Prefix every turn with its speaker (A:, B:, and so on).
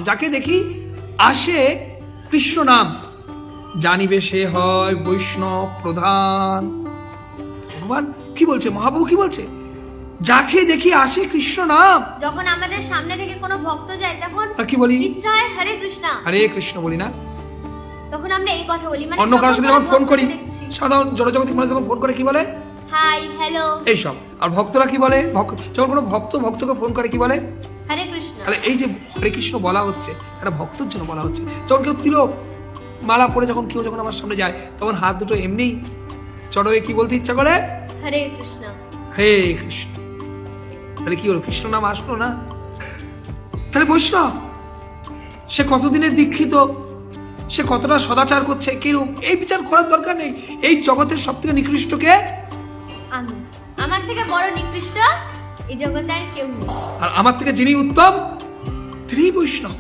A: যাকে দেখি আসে কৃষ্ণ নাম, জানিবে সে হয় বৈষ্ণব প্রধান। ভগবান কি বলছে, মহাপ্রভু কি বলছে? যাকে দেখি আসে কৃষ্ণ নাম।
B: যখন আমাদের সামনে থেকে কোনো ভক্ত যায় তখন
A: কি বলি?
B: ইচ্ছা হয় হরে কৃষ্ণ
A: হরে কৃষ্ণ বলি না?
B: তখন আমরা এই কথা বলি।
A: অন্য কারোর সাথে যখন ফোন করি, সাধারণ জনজগতিক মানুষ যখন ফোন করে কি বলে?
B: হাই হ্যালো
A: এইসব। আর ভক্তরা কি বলে? যখন কোনো ভক্তকে ফোন করে কি বলে?
B: হরে কৃষ্ণ।
A: তাহলে এই যে হরে কৃষ্ণ বলা হচ্ছে, একটা ভক্তর জন্য বলা হচ্ছে। যখন কেউ তিলক মালা পরে যখন কেউ যখন আমার সামনে যায়, তখন হাত দুটো এমনি চড়ে কি বলতে ইচ্ছা করে?
B: হরে কৃষ্ণ
A: হে কৃষ্ণ। তাহলে কি হলো? কৃষ্ণ নাম আসলো না? তাহলে বৈষ্ণব সে কতদিনের দীক্ষিত, সে কতটা সদাচার করছে, কিরূপ, এই বিচার করার দরকার নেই। এই জগতের সব থেকে নিকৃষ্ট কে?
B: আমি। আমার থেকে বড় নিকৃষ্ট এই জগতে আর কেউ নেই।
A: আর আমার থেকে যিনি উত্তম তিনি বৈষ্ণব।